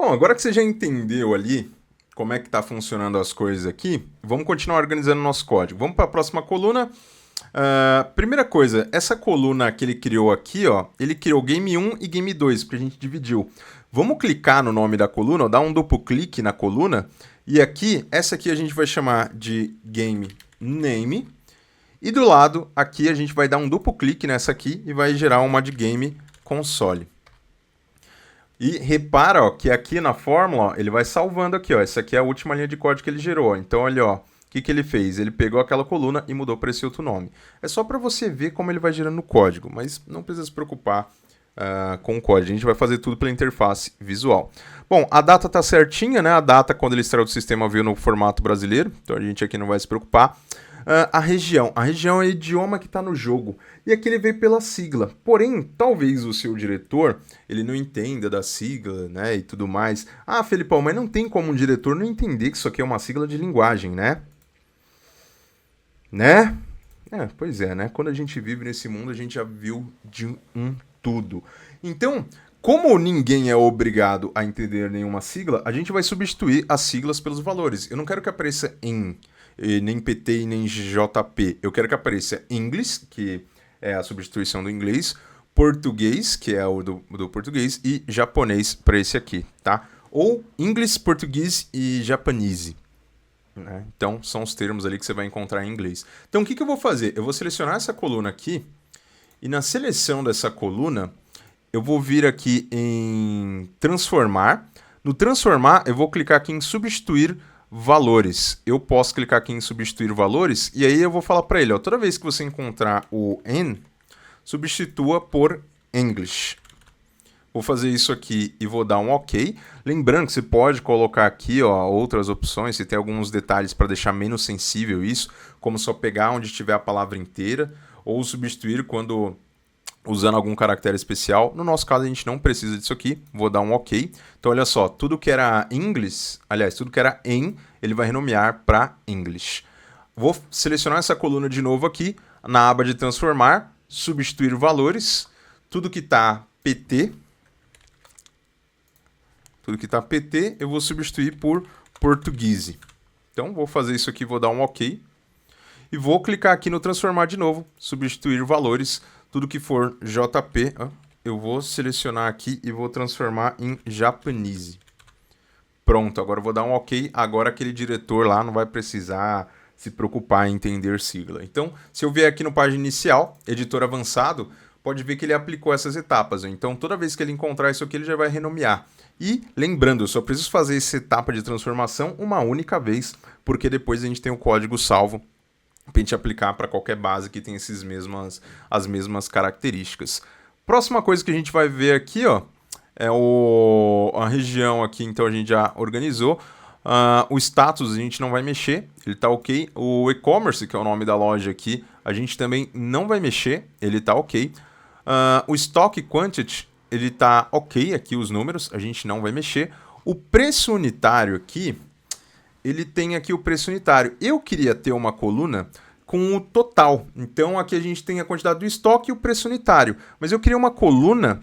Bom, agora que você já entendeu ali como é que está funcionando as coisas aqui, vamos continuar organizando nosso código. Vamos para a próxima coluna. Primeira coisa, essa coluna que ele criou aqui, ó, ele criou Game 1 e Game 2, porque a gente dividiu. Vamos clicar no nome da coluna, ó, dar um duplo clique na coluna, e aqui, essa aqui a gente vai chamar de Game Name, e do lado, aqui a gente vai dar um duplo clique nessa aqui e vai gerar uma de Game Console. E repara, ó, que aqui na fórmula, ó, ele vai salvando aqui, ó. Essa aqui é a última linha de código que ele gerou, ó. Então, olha, ó, o que ele fez? Ele pegou aquela coluna e mudou para esse outro nome. É só para você ver como ele vai gerando o código, mas não precisa se preocupar com o código. A gente vai fazer tudo pela interface visual. Bom, a data tá certinha, né? A data, quando ele extraiu do sistema, veio no formato brasileiro, então a gente aqui não vai se preocupar. A região é o idioma que está no jogo. E aqui ele veio pela sigla. Porém, talvez o seu diretor, ele não entenda da sigla, né, e tudo mais. Ah, Felipão, mas não tem como um diretor não entender que isso aqui é uma sigla de linguagem, né? Né? Pois é, né? Quando a gente vive nesse mundo, a gente já viu de um tudo. Então, como ninguém é obrigado a entender nenhuma sigla, a gente vai substituir as siglas pelos valores. Eu não quero que apareça em nem PT e nem JP. Eu quero que apareça English, que é a substituição do inglês, português, que é o do português, e japonês para esse aqui, tá? Ou English, português e japonese. Né? Então, são os termos ali que você vai encontrar em inglês. Então, o que eu vou fazer? Eu vou selecionar essa coluna aqui, e na seleção dessa coluna, eu vou vir aqui em transformar. No transformar, eu vou clicar aqui em substituir valores. Eu posso clicar aqui em substituir valores e aí eu vou falar para ele, ó, toda vez que você encontrar o N, substitua por English. Vou fazer isso aqui e vou dar um OK. Lembrando que você pode colocar aqui, ó, outras opções, você tem alguns detalhes para deixar menos sensível isso, como só pegar onde tiver a palavra inteira ou substituir quando usando algum caractere especial. No nosso caso, a gente não precisa disso aqui. Vou dar um OK. Então, olha só. Tudo que era English, aliás, tudo que era em, ele vai renomear para English. Vou selecionar essa coluna de novo aqui, na aba de transformar, substituir valores. Tudo que está PT, eu vou substituir por português. Então, vou fazer isso aqui, vou dar um OK. E vou clicar aqui no transformar de novo, substituir valores. Tudo que for JP, eu vou selecionar aqui e vou transformar em japonês. Pronto, agora eu vou dar um OK. Agora aquele diretor lá não vai precisar se preocupar em entender sigla. Então, se eu vier aqui no página inicial, editor avançado, pode ver que ele aplicou essas etapas. Então, toda vez que ele encontrar isso aqui, ele já vai renomear. E, lembrando, eu só preciso fazer essa etapa de transformação uma única vez, porque depois a gente tem o código salvo para a gente aplicar para qualquer base que tem as mesmas características. Próxima coisa que a gente vai ver aqui, ó, é a região aqui, então a gente já organizou. O status a gente não vai mexer, ele está ok. O e-commerce, que é o nome da loja aqui, a gente também não vai mexer, ele está ok. O stock quantity, ele está ok aqui, os números, a gente não vai mexer. O preço unitário aqui, ele tem aqui o preço unitário. Eu queria ter uma coluna com o total. Então, aqui a gente tem a quantidade do estoque e o preço unitário. Mas eu queria uma coluna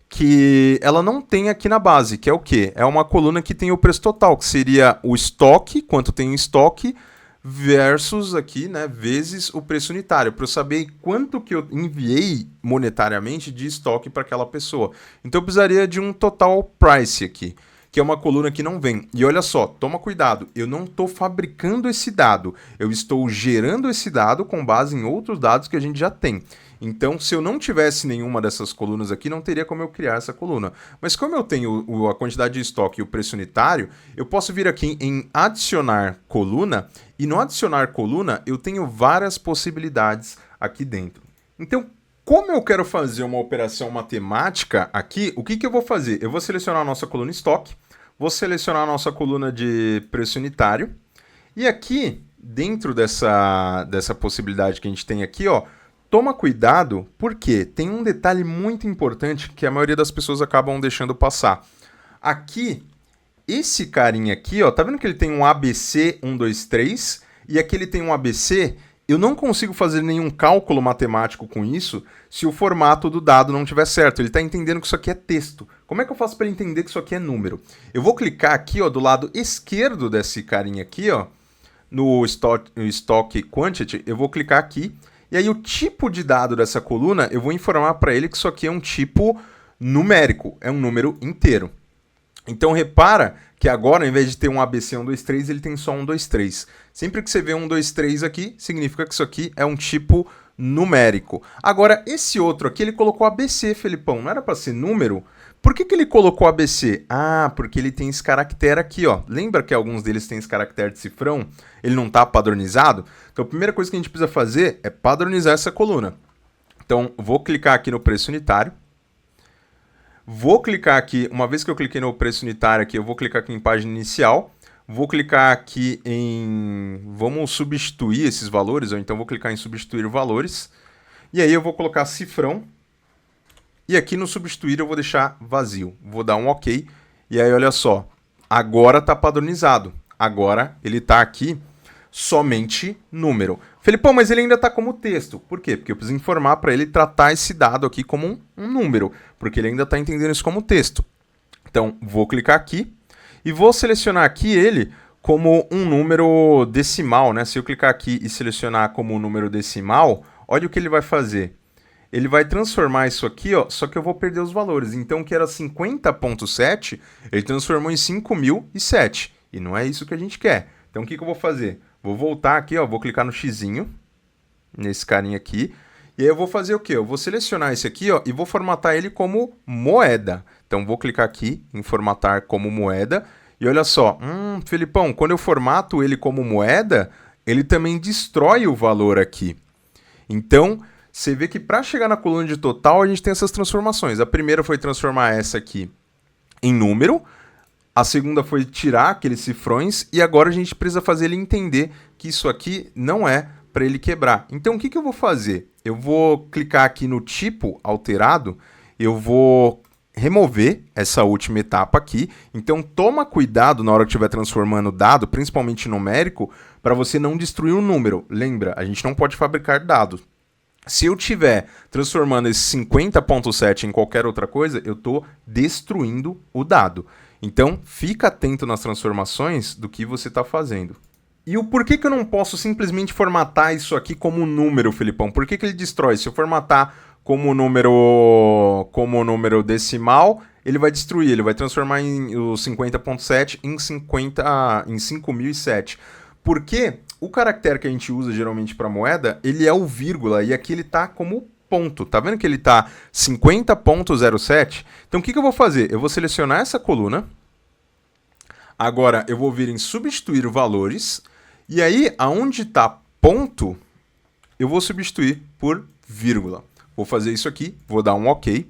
que ela não tem aqui na base, que é o quê? É uma coluna que tem o preço total, que seria o estoque, quanto tem em estoque, versus aqui, né, vezes o preço unitário, para eu saber quanto que eu enviei monetariamente de estoque para aquela pessoa. Então, eu precisaria de um total price aqui, que é uma coluna que não vem. E olha só, toma cuidado, eu não estou fabricando esse dado, eu estou gerando esse dado com base em outros dados que a gente já tem. Então, se eu não tivesse nenhuma dessas colunas aqui, não teria como eu criar essa coluna. Mas como eu tenho a quantidade de estoque e o preço unitário, eu posso vir aqui em adicionar coluna, e no adicionar coluna, eu tenho várias possibilidades aqui dentro. Então, como eu quero fazer uma operação matemática aqui, o que eu vou fazer? Eu vou selecionar a nossa coluna estoque, vou selecionar a nossa coluna de preço unitário, e aqui, dentro dessa possibilidade que a gente tem aqui, ó, toma cuidado, porque tem um detalhe muito importante que a maioria das pessoas acabam deixando passar. Aqui, esse carinha aqui, ó, tá vendo que ele tem um ABC 1, 2, 3, e aqui ele tem um ABC eu não consigo fazer nenhum cálculo matemático com isso se o formato do dado não estiver certo. Ele está entendendo que isso aqui é texto. Como é que eu faço para ele entender que isso aqui é número? Eu vou clicar aqui, ó, do lado esquerdo desse carinha aqui, ó, no Stock Quantity, eu vou clicar aqui, e aí o tipo de dado dessa coluna, eu vou informar para ele que isso aqui é um tipo numérico, é um número inteiro. Então repara que agora, ao invés de ter um ABC 1, 2, 3, ele tem só 1, 2, 3. Sempre que você vê 1, 2, 3 aqui, significa que isso aqui é um tipo numérico. Agora, esse outro aqui, ele colocou ABC, Felipão, não era para ser número? Por que ele colocou ABC? Ah, porque ele tem esse caractere aqui, ó. Lembra que alguns deles têm esse caractere de cifrão? Ele não está padronizado? Então, a primeira coisa que a gente precisa fazer é padronizar essa coluna. Então, vou clicar aqui no preço unitário. Vou clicar aqui, uma vez que eu cliquei no preço unitário aqui, eu vou clicar aqui em página inicial. Vou clicar aqui em... Vamos substituir esses valores, ou então vou clicar em substituir valores. E aí eu vou colocar cifrão. E aqui no substituir eu vou deixar vazio. Vou dar um OK. E aí, olha só. Agora está padronizado. Agora ele está aqui somente número. Felipão, mas ele ainda está como texto. Por quê? Porque eu preciso informar para ele tratar esse dado aqui como um número. Porque ele ainda está entendendo isso como texto. Então, vou clicar aqui. E vou selecionar aqui ele como um número decimal, né? Se eu clicar aqui e selecionar como um número decimal, olha o que ele vai fazer. Ele vai transformar isso aqui, ó, só que eu vou perder os valores. Então, o que era 50.7, ele transformou em 5.007. E não é isso que a gente quer. Então, o que eu vou fazer? Vou voltar aqui, ó, vou clicar no xizinho, nesse carinha aqui. E aí eu vou fazer o quê? Eu vou selecionar esse aqui, ó, e vou formatar ele como moeda. Então, vou clicar aqui em formatar como moeda. E olha só, Felipão, quando eu formato ele como moeda, ele também destrói o valor aqui. Então, você vê que para chegar na coluna de total, a gente tem essas transformações. A primeira foi transformar essa aqui em número. A segunda foi tirar aqueles cifrões. E agora a gente precisa fazer ele entender que isso aqui não é para ele quebrar. Então, o que eu vou fazer? Eu vou clicar aqui no tipo alterado. Eu vou remover essa última etapa aqui. Então, toma cuidado na hora que estiver transformando dado, principalmente numérico, para você não destruir o número. Lembra, a gente não pode fabricar dados. Se eu estiver transformando esse 50.7 em qualquer outra coisa, eu estou destruindo o dado. Então, fica atento nas transformações do que você está fazendo. E o porquê que eu não posso simplesmente formatar isso aqui como número, Felipão? Por que ele destrói? Se eu formatar como número decimal, ele vai destruir, ele vai transformar o 50.7 em 5.007. Porque o caractere que a gente usa geralmente para moeda, ele é o vírgula, e aqui ele está como ponto. Tá vendo que ele está 50.07? Então, o que eu vou fazer? Eu vou selecionar essa coluna. Agora, eu vou vir em substituir valores. E aí, aonde está ponto, eu vou substituir por vírgula. Vou fazer isso aqui, vou dar um OK.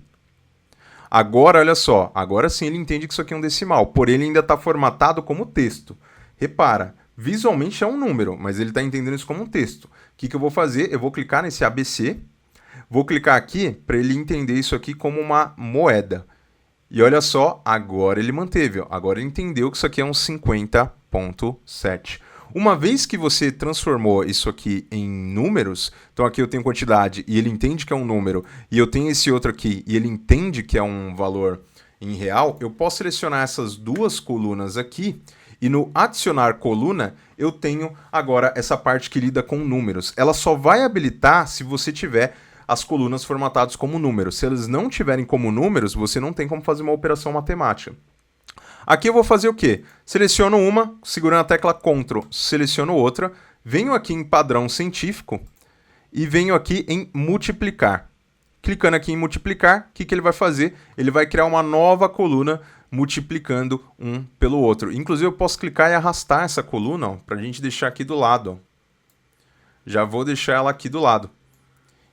Agora, olha só, agora sim ele entende que isso aqui é um decimal, porém ele ainda está formatado como texto. Repara, visualmente é um número, mas ele está entendendo isso como um texto. O que eu vou fazer? Eu vou clicar nesse ABC, vou clicar aqui para ele entender isso aqui como uma moeda. E olha só, agora ele manteve, ó, agora ele entendeu que isso aqui é um 50.7. Uma vez que você transformou isso aqui em números, então aqui eu tenho quantidade e ele entende que é um número, e eu tenho esse outro aqui e ele entende que é um valor em real, eu posso selecionar essas duas colunas aqui e no adicionar coluna eu tenho agora essa parte que lida com números. Ela só vai habilitar se você tiver as colunas formatadas como números. Se elas não tiverem como números, você não tem como fazer uma operação matemática. Aqui eu vou fazer o quê? Seleciono uma, segurando a tecla Ctrl, seleciono outra, venho aqui em padrão científico e venho aqui em multiplicar. Clicando aqui em multiplicar, o que ele vai fazer? Ele vai criar uma nova coluna multiplicando um pelo outro. Inclusive eu posso clicar e arrastar essa coluna para a gente deixar aqui do lado. Ó. Já vou deixar ela aqui do lado.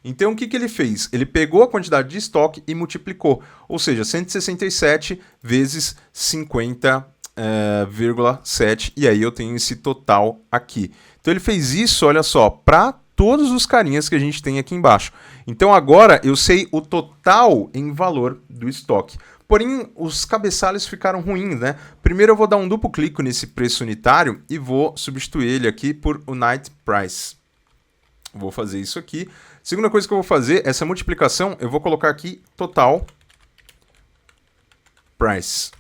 Então, o que ele fez? Ele pegou a quantidade de estoque e multiplicou. Ou seja, 167 vezes 50,7. E aí eu tenho esse total aqui. Então, ele fez isso, olha só, para todos os carinhas que a gente tem aqui embaixo. Então, agora eu sei o total em valor do estoque. Porém, os cabeçalhos ficaram ruins, né? Primeiro eu vou dar um duplo clique nesse preço unitário e vou substituir ele aqui por Unit Price. Vou fazer isso aqui. Segunda coisa que eu vou fazer, essa multiplicação, eu vou colocar aqui total price.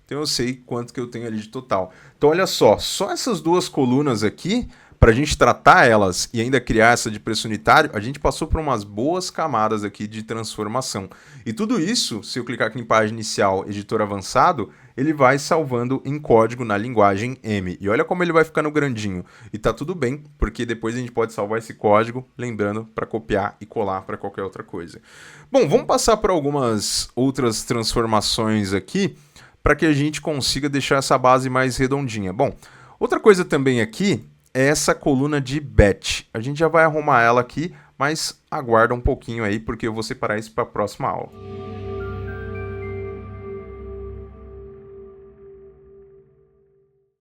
Então eu sei quanto que eu tenho ali de total. Então olha só essas duas colunas aqui, para a gente tratar elas e ainda criar essa de preço unitário, a gente passou por umas boas camadas aqui de transformação. E tudo isso, se eu clicar aqui em página inicial, editor avançado, ele vai salvando em código na linguagem M. E olha como ele vai ficando grandinho. E tá tudo bem, porque depois a gente pode salvar esse código, lembrando, para copiar e colar para qualquer outra coisa. Bom, vamos passar por algumas outras transformações aqui, para que a gente consiga deixar essa base mais redondinha. Bom, outra coisa também aqui é essa coluna de batch. A gente já vai arrumar ela aqui, mas aguarda um pouquinho aí, porque eu vou separar isso para a próxima aula.